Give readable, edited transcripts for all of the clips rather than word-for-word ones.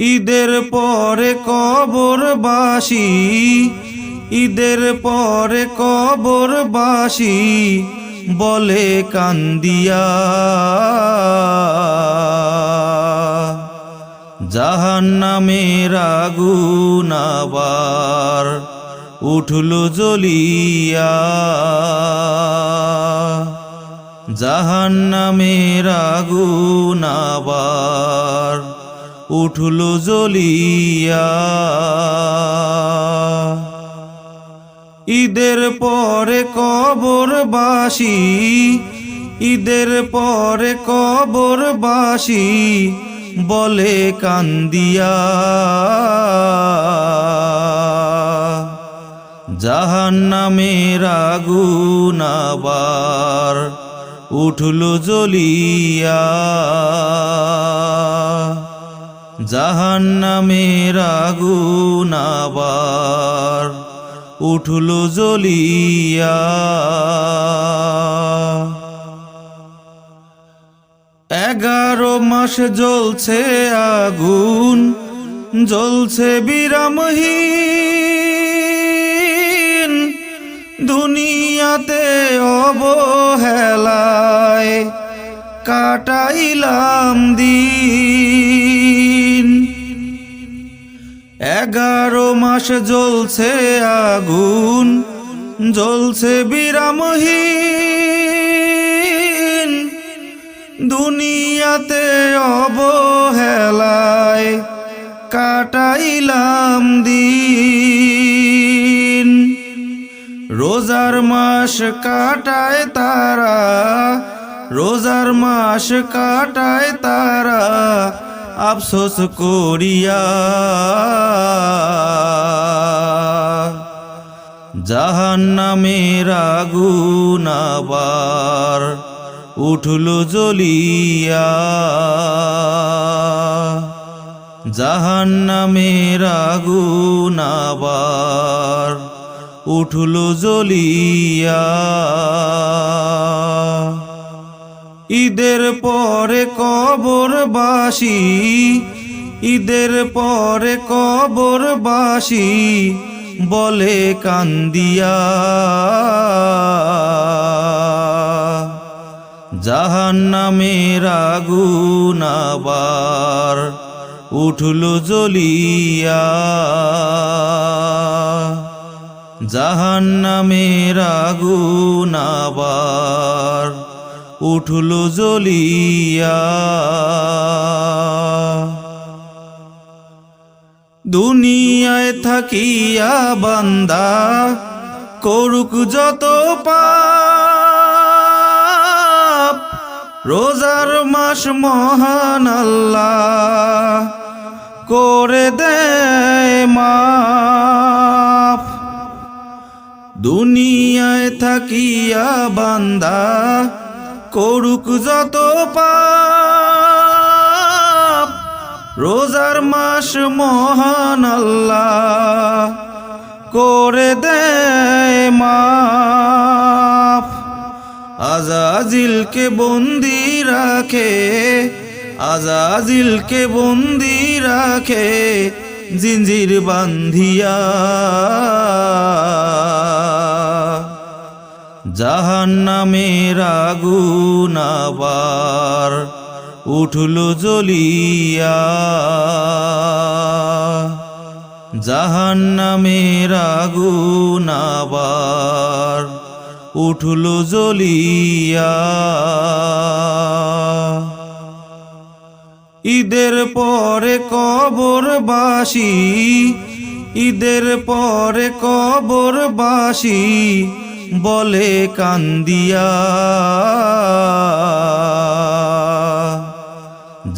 ঈদের পরে কবরবাসী, ঈদের পরে কবরবাসী বলে কান্দিয়া, জাহান্নামের আগুন আবার উঠল জ্বলিয়া, জাহান্নামের আগুন আবার উঠল জ্বলিয়া। ঈদের পরে কবরবাসী, ঈদের পরে কবরবাসী বলে কান্দিয়া, জাহান্নামের আগুন আবার উঠল জ্বলিয়া, জাহান্নামের আগুন আবার উঠল জ্বলিয়া। 11 মাস জ্বলছে আগুন, জ্বলছে বিরামহীন, দুনিয়াতে অবহেলায় কাটাইলাম দিন। 11 মাস জ্বলছে আগুন, জ্বলছে বিরামহীন, দুনিয়াতে অবহেলায় কাটাইলাম দিন। রোজার মাস কাটায় তারা, রোজার মাস কাটায় তারা আফসোস করিয়া, জাহান্নামের আগুন আবার উঠল জ্বলিয়া, জাহান্নামের আগুন আবার উঠল জ্বলিয়া। ঈদের পরে কবরবাসী, ঈদের পরে কবরবাসী বলে কান্দিয়া, জাহান্নামের আগুন আবার উঠল জ্বলিয়া, জাহান্নামের আগুন আবার উঠল জ্বলিয়া। দুনিয়ায় থাকিয়া বান্দা করুক যত পাপ, রোজার মাস মহান আল্লাহ করে দেয় মাফ। দুনিয়ায় থাকিয়া বান্দা করুক যত পাপ, রোজার মাস মহান আল্লাহ করে দেয় মাফ। আজাজিলকে বন্দি রাখে, আজাজিলকে বন্দি রাখে জিঞ্জির বান্ধিয়া, জাহান্নামের আগুন আবার উঠল জ্বলিয়া, জাহান্নামের আগুন আবার উঠল জ্বলিয়া। ঈদের পরে কবরবাসী, ঈদের পরে কবরবাসী বলে কান্দিয়া,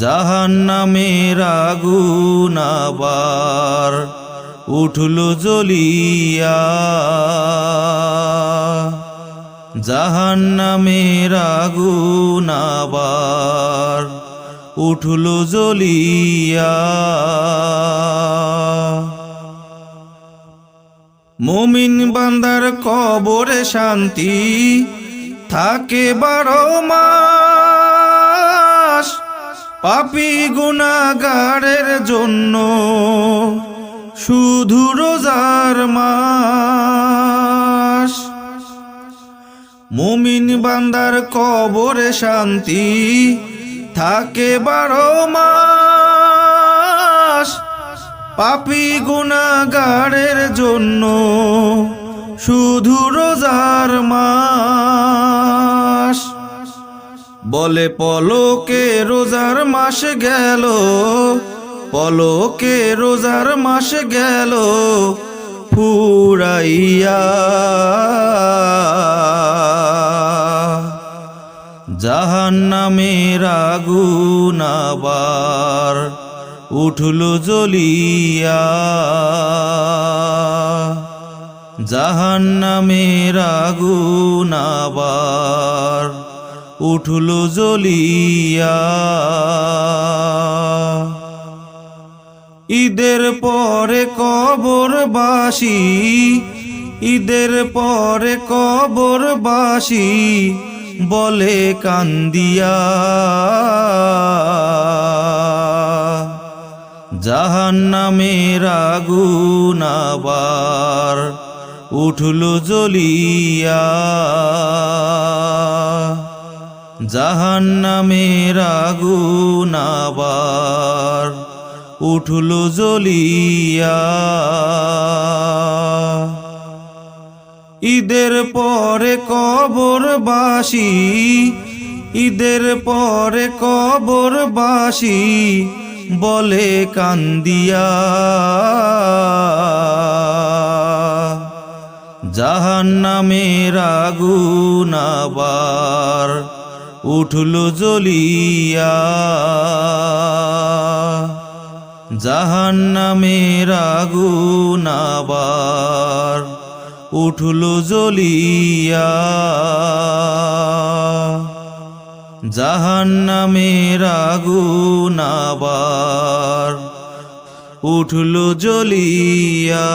জাহান্নামের আগুন আবার উঠল জ্বলিয়া, জাহান্নামের আগুন আবার উঠল জ্বলিয়া। মুমিন বান্দার কবরে শান্তি থাকে 12 মাস, পাপী গুনাহগারের জন্য শুধু রোজার মাস। মুমিন বান্দার কবরে শান্তি থাকে 12 মাস। পাপী গুনাহগারের জন্য শুধু রোজার মাস। বলে পলকে রোজার মাস গেল, পলকে রোজার মাস গেল ফুরাইয়া। জাহান্নামের আগুন আবার উঠলো জ্বলিয়া। জাহান্নামের আগুন আবার উঠলো জ্বলিয়া। ঈদের পরে কবরবাসী, ঈদের পরে কবরবাসী বলে কান্দিয়া। জাহান্নামের আগুন আবার উঠলো জ্বলিয়া। জাহান্নামের আগুন আবার উঠলো জ্বলিয়া। ঈদের পরে কবরবাসী, ঈদের পরে কবরবাসী বলে কান্দিয়া। জাহান্নামের আগুন আবার উঠলো জ্বলিয়া। জাহান্নামের আগুন আবার উঠলো জ্বলিয়া। জাহান্নামের আগুন আবার উঠলো জ্বলিয়া।